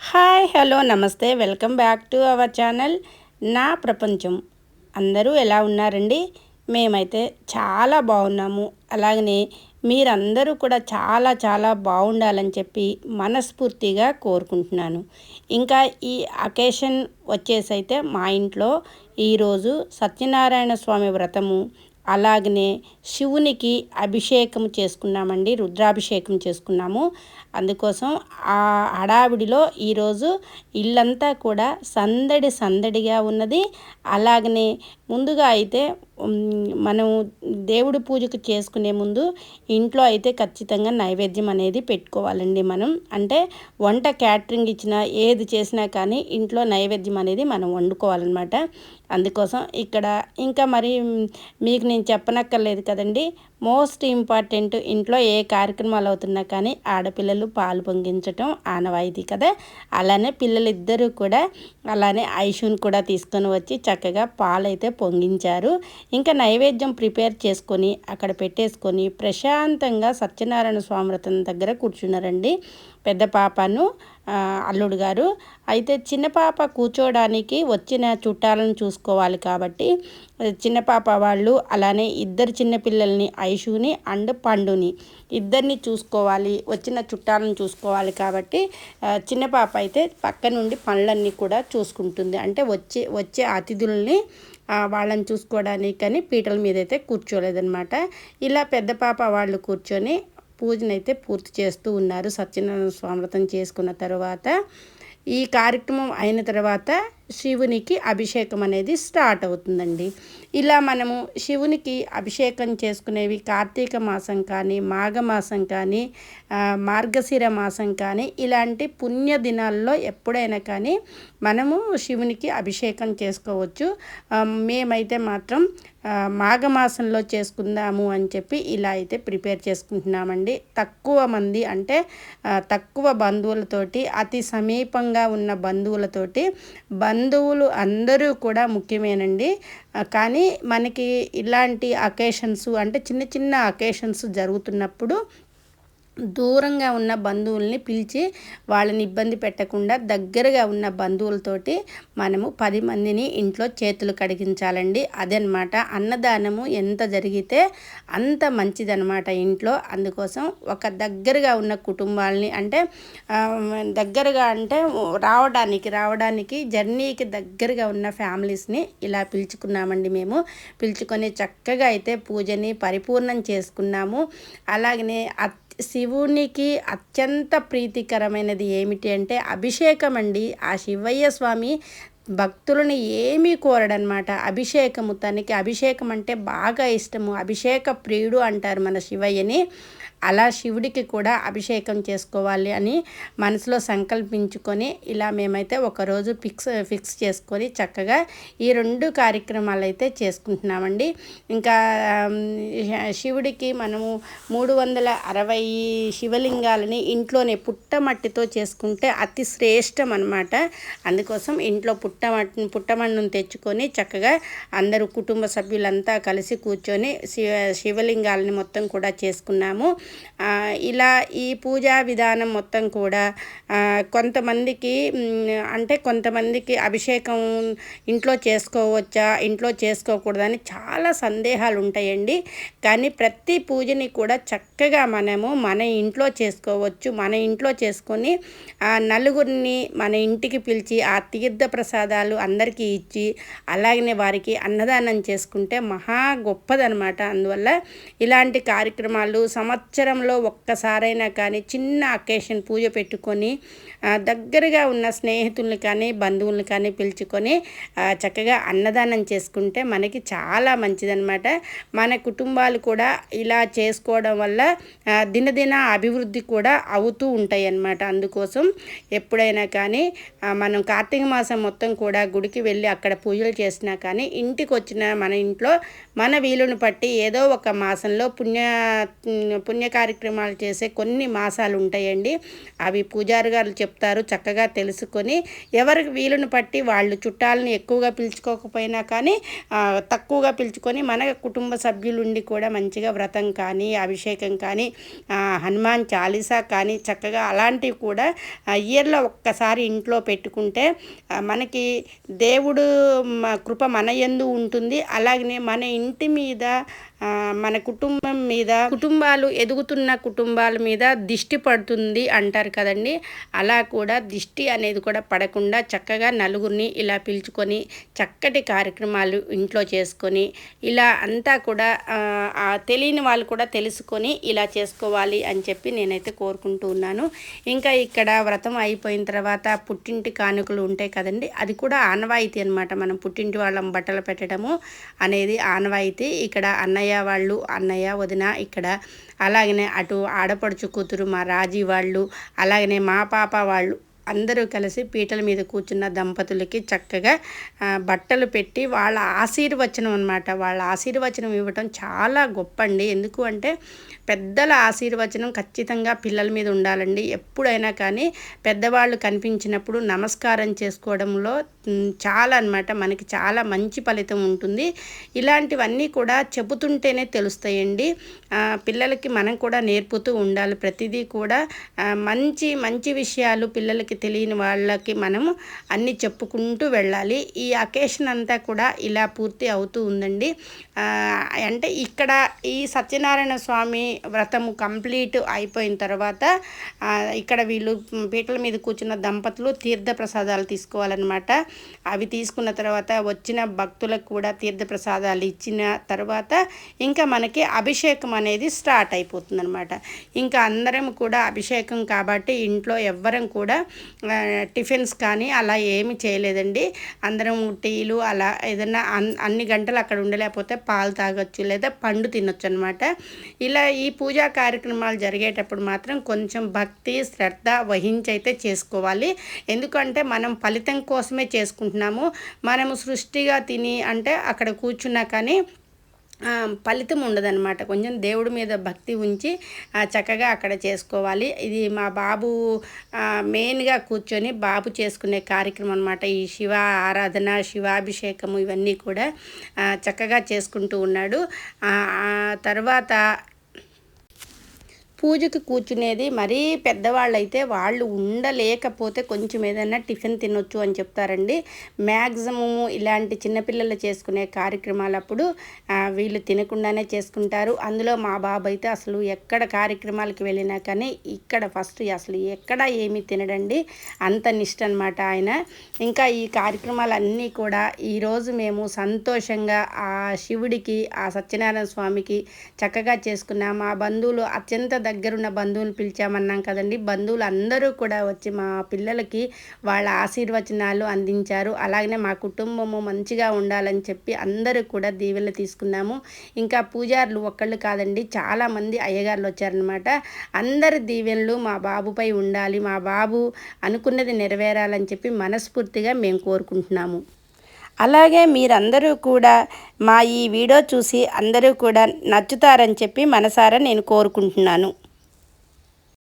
Hi hello నమస్తే welcome back to our channel నా ప్రపంచం. అందరూ ఎలా ఉన్నారండి? మేమైతే చాలా బాగున్నాము. అలాగనే మీరందరూ కూడా చాలా చాలా బాగుండాలని చెప్పి మనస్ఫూర్తిగా కోరుకుంటున్నాను. ఇంకా ఈ అకేషన్ వచ్చేసైతే మా ఇంట్లో ఈరోజు సత్యనారాయణ స్వామి వ్రతము, అలాగనే శివునికి అభిషేకం చేసుకున్నామండి, రుద్రాభిషేకం చేసుకున్నాము. అందుకోసం ఆ హడావిడిలో ఈరోజు ఇల్లంతా కూడా సందడి సందడిగా ఉన్నది. అలాగనే ముందుగా అయితే మనం దేవుడి పూజకు చేసుకునే ముందు ఇంట్లో అయితే ఖచ్చితంగా నైవేద్యం అనేది పెట్టుకోవాలండి. మనం అంటే వంట క్యాటరింగ్ ఇచ్చినా ఏది చేసినా కానీ ఇంట్లో నైవేద్యం అనేది మనం వండుకోవాలన్నమాట. అందుకోసం ఇక్కడ ఇంకా మరి మీకు నేను చెప్పనక్కర్లేదు కదండి. మోస్ట్ ఇంపార్టెంట్, ఇంట్లో ఏ కార్యక్రమాలు అవుతున్నా కానీ ఆడపిల్లలు పాలు పొంగించటం ఆనవాయితీ కదా. అలానే పిల్లలిద్దరూ కూడా అలానే ఐషుని కూడా తీసుకొని వచ్చి చక్కగా పాలైతే పొంగించారు. ఇంకా నైవేద్యం ప్రిపేర్ చేసుకొని అక్కడ పెట్టేసుకొని ప్రశాంతంగా సత్యనారాయణ స్వామి వ్రతం దగ్గర కూర్చున్నారండి పెద్ద పాపను అల్లుడు గారు. అయితే చిన్న పాప కూర్చోడానికి వచ్చిన చుట్టాలను చూసుకోవాలి కాబట్టి చిన్న పాప వాళ్ళు అలానే ఇద్దరు చిన్నపిల్లల్ని ఐషుని అండ్ పండుని ఇద్దరిని చూసుకోవాలి, వచ్చిన చుట్టాలను చూసుకోవాలి కాబట్టి చిన్న పాప అయితే పక్క నుండి పనులన్నీ కూడా చూసుకుంటుంది. అంటే వచ్చే అతిథుల్ని వాళ్ళని చూసుకోవడానికి కానీ పీటల మీద అయితే కూర్చోలేదన్నమాట. ఇలా పెద్ద పాప వాళ్ళు కూర్చొని పూజనైతే పూర్తి చేస్తూ ఉన్నారు. సత్యనారాయణ స్వామి వ్రతం చేసుకున్న తర్వాత ఈ కార్యక్రమం అయిన తర్వాత శివునికి అభిషేకం అనేది స్టార్ట్ అవుతుందండి. ఇలా మనము శివునికి అభిషేకం చేసుకునేవి కార్తీక మాసం కానీ, మాఘమాసం కానీ, మార్గశిర మాసం కానీ ఇలాంటి పుణ్య దినాల్లో ఎప్పుడైనా కానీ మనము శివునికి అభిషేకం చేసుకోవచ్చు. మేమైతే మాత్రం మాఘమాసంలో చేసుకుందాము అని చెప్పి ఇలా అయితే ప్రిపేర్ చేసుకుంటున్నామండి. తక్కువ మంది అంటే తక్కువ బంధువులతోటి, అతి సమీపంగా ఉన్న బంధువులతోటి, బంధువులు అందరూ కూడా ముఖ్యమేనండి. కానీ మనకి ఇలాంటి అకేషన్స్ అంటే చిన్న చిన్న అకేషన్స్ జరుగుతున్నప్పుడు దూరంగా ఉన్న బంధువుల్ని పిలిచి వాళ్ళని ఇబ్బంది పెట్టకుండా దగ్గరగా ఉన్న బంధువులతోటి మనము 10 మందిని ఇంట్లో చేతులు కడిగించాలండి. అదనమాట అన్నదానము ఎంత జరిగితే అంత మంచిదనమాట ఇంట్లో. అందుకోసం ఒక దగ్గరగా ఉన్న కుటుంబాలని అంటే దగ్గరగా అంటే రావడానికి జర్నీకి దగ్గరగా ఉన్న ఫ్యామిలీస్ని ఇలా పిలుచుకున్నామండి. మేము పిలుచుకొని చక్కగా అయితే పూజని పరిపూర్ణం చేసుకున్నాము. అలాగనే శివునికి అత్యంత ప్రీతికరమైనది ఏమిటి అంటే అభిషేకం అండి. ఆ శివయ్య స్వామి భక్తులను ఏమీ కోరడనమాట. అభిషేకము, తనకి అభిషేకం అంటే బాగా ఇష్టము. అభిషేక ప్రియుడు అంటారు మన శివయ్యని. అలా శివుడికి కూడా అభిషేకం చేసుకోవాలి అని మనసులో సంకల్పించుకొని ఇలా మేమైతే ఒకరోజు ఫిక్స్ చేసుకొని చక్కగా ఈ 2 కార్యక్రమాలు అయితే చేసుకుంటున్నామండి. ఇంకా శివుడికి మనము 360 శివలింగాలని ఇంట్లోనే పుట్టమట్టితో చేసుకుంటే అతి శ్రేష్టం అనమాట. అందుకోసం ఇంట్లో పుట్టమన్నును తెచ్చుకొని చక్కగా అందరూ కుటుంబ సభ్యులంతా కలిసి కూర్చొని శివలింగాలని మొత్తం కూడా చేసుకున్నాము. ఇలా ఈ పూజా విధానం మొత్తం కూడా కొంతమందికి అభిషేకం ఇంట్లో చేసుకోవచ్చా, ఇంట్లో చేసుకోకూడదని చాలా సందేహాలు ఉంటాయండి. కానీ ప్రతి పూజని కూడా చక్కగా మనము మన ఇంట్లో చేసుకోవచ్చు. మన ఇంట్లో చేసుకొని నలుగురిని మన ఇంటికి పిలిచి ఆ తీర్థ ప్రసాదాలు అందరికీ ఇచ్చి అలాగనే వారికి అన్నదానం చేసుకుంటే మహా గొప్పదనమాట. అందువల్ల ఇలాంటి కార్యక్రమాలు సంవత్సరంలో ఒక్కసారైనా కానీ చిన్న అకేషన్ పూజ పెట్టుకొని దగ్గరగా ఉన్న స్నేహితుల్ని కానీ బంధువుల్ని కానీ పిలుచుకొని చక్కగా అన్నదానం చేసుకుంటే మనకి చాలా మంచిదన్నమాట. మన కుటుంబాలు కూడా ఇలా చేసుకోవడం వల్ల దినదిన అభివృద్ధి కూడా అవుతూ ఉంటాయి అన్నమాట. అందుకోసం ఎప్పుడైనా కానీ మనం కార్తీక మాసం మొత్తం కూడా గుడికి వెళ్ళి అక్కడ పూజలు చేసినా కానీ ఇంటికి వచ్చిన మన ఇంట్లో మన వీలుని బట్టి ఏదో ఒక మాసంలో పుణ్య కార్యక్రమాలు చేసే కొన్ని మాసాలు ఉంటాయండి. అవి పూజారి గారు చెప్తారు, చక్కగా తెలుసుకొని ఎవరికి వీలుని బట్టి వాళ్ళు చుట్టాలని ఎక్కువగా పిలుచుకోకపోయినా కానీ తక్కువగా పిలుచుకొని మన కుటుంబ సభ్యులుండి కూడా మంచిగా వ్రతం కానీ, అభిషేకం కానీ, హనుమాన్ చాలీసా కానీ చక్కగా అలాంటివి కూడా ఇయర్లో ఒక్కసారి ఇంట్లో పెట్టుకుంటే మనకి దేవుడు కృప మన యందు ఉంటుంది. అలాగనే మన ఇంటి మీద, మన కుటుంబం మీద, కుటుంబాలు ఎదుగుతున్న కుటుంబాల మీద దిష్టి పడుతుంది అంటారు కదండి. అలా కూడా దిష్టి అనేది కూడా పడకుండా చక్కగా నలుగురిని ఇలా పిలుచుకొని చక్కటి కార్యక్రమాలు ఇంట్లో చేసుకొని ఇలా అంతా కూడా తెలియని వాళ్ళు కూడా తెలుసుకొని ఇలా చేసుకోవాలి అని చెప్పి నేనైతే కోరుకుంటూ ఉన్నాను. ఇంకా ఇక్కడ వ్రతం అయిపోయిన తర్వాత పుట్టింటి కానుకలు ఉంటాయి కదండి, అది కూడా ఆనవాయితీ అనమాట. మనం పుట్టింటి వాళ్ళం బట్టలు పెట్టడము అనేది ఆనవాయితీ. ఇక్కడ అన్నయ్య వదిన ఇక్కడ, అలాగనే అటు ఆడపడుచు కూతురు మా రాజీ వాళ్ళు, అలాగనే మా పాప వాళ్ళు అందరూ కలిసి పీటల మీద కూర్చున్న దంపతులకి చక్కగా బట్టలు పెట్టి వాళ్ళ ఆశీర్వచనం అనమాట. వాళ్ళ ఆశీర్వచనం ఇవ్వటం చాలా గొప్ప అండి. ఎందుకు అంటే పెద్దల ఆశీర్వచనం ఖచ్చితంగా పిల్లల మీద ఉండాలండి. ఎప్పుడైనా కానీ పెద్దవాళ్ళు కనిపించినప్పుడు నమస్కారం చేసుకోవడంలో చాలా అనమాట మనకి చాలా మంచి ఫలితం ఉంటుంది. ఇలాంటివన్నీ కూడా చెబుతుంటేనే తెలుస్తాయండి. పిల్లలకి మనం కూడా నేర్పుతూ ఉండాలి. ప్రతిదీ కూడా మంచి మంచి విషయాలు పిల్లలకి తెలియని వాళ్ళకి మనము అన్నీ చెప్పుకుంటూ వెళ్ళాలి. ఈ అకేషన్ అంతా కూడా ఇలా పూర్తి అవుతూ ఉందండి. అంటే ఇక్కడ ఈ సత్యనారాయణ స్వామి వ్రతము కంప్లీట్ అయిపోయిన తర్వాత ఇక్కడ వీళ్ళు పీటల మీద కూర్చున్న దంపతులు తీర్థ ప్రసాదాలు తీసుకోవాలన్నమాట. అవి తీసుకున్న తర్వాత వచ్చిన భక్తులకు కూడా తీర్థ ప్రసాదాలు ఇచ్చిన తర్వాత ఇంకా మనకి అభిషేకం అనేది స్టార్ట్ అయిపోతుంది అనమాట. ఇంకా అందరం కూడా అభిషేకం కాబట్టి ఇంట్లో ఎవ్వరం కూడా టిఫిన్స్ కానీ అలా ఏమి చేయలేదండి. అందరం టీలు అలా ఏదైనా అన్ని గంటలు అక్కడ ఉండలేకపోతే పాలు తాగొచ్చు లేదా పండు తినొచ్చు అనమాట. ఇలా ఈ పూజా కార్యక్రమాలు జరిగేటప్పుడు మాత్రం కొంచెం భక్తి శ్రద్ధ వహించి అయితే చేసుకోవాలి. ఎందుకంటే మనం ఫలితం కోసమే చేసుకుంటున్నాము. మనము సృష్టిగా తిని అంటే అక్కడ కూర్చున్నా కానీ ఫలితం ఉండదన్నమాట. కొంచెం దేవుడి మీద భక్తి ఉంచి చక్కగా అక్కడ చేసుకోవాలి. ఇది మా బాబు మెయిన్గా కూర్చొని బాబు చేసుకునే కార్యక్రమం అనమాట. ఈ శివ ఆరాధన, శివాభిషేకము ఇవన్నీ కూడా చక్కగా చేసుకుంటూ ఉన్నాడు. తర్వాత పూజకు కూర్చునేది మరీ పెద్దవాళ్ళైతే వాళ్ళు ఉండలేకపోతే కొంచెం ఏదైనా టిఫిన్ తినొచ్చు అని చెప్తారండి. మ్యాక్సిమము ఇలాంటి చిన్నపిల్లలు చేసుకునే కార్యక్రమాలప్పుడు వీళ్ళు తినకుండానే చేసుకుంటారు. అందులో మా బాబు అయితే అసలు ఎక్కడ కార్యక్రమాలకు వెళ్ళినా కానీ ఇక్కడ ఫస్ట్ అసలు ఎక్కడ ఏమీ తినడండి, అంత నిష్ట అనమాట ఆయన. ఇంకా ఈ కార్యక్రమాలన్నీ కూడా ఈరోజు మేము సంతోషంగా ఆ శివుడికి, ఆ సత్యనారాయణ స్వామికి చక్కగా చేసుకున్నాం. మా బంధువులు అత్యంత దగ్గరున్న బంధువులు పిలిచామన్నాం కదండి, బంధువులు అందరూ కూడా వచ్చి మా పిల్లలకి వాళ్ళ ఆశీర్వచనాలు అందించారు. అలాగనే మా కుటుంబము మంచిగా ఉండాలని చెప్పి అందరూ కూడా దీవెనలు తీసుకున్నాము. ఇంకా పూజారులు ఒక్కళ్ళు కాదండి, చాలామంది అయ్యగారులు వచ్చారనమాట. అందరి దీవెనలు మా బాబుపై ఉండాలి, మా బాబు అనుకున్నది నెరవేరాలని చెప్పి మనస్ఫూర్తిగా మేము కోరుకుంటున్నాము. అలాగే మీరందరూ కూడా మా ఈ వీడియో చూసి అందరూ కూడా నచ్చుతారని చెప్పి మనసారా నేను కోరుకుంటున్నాను.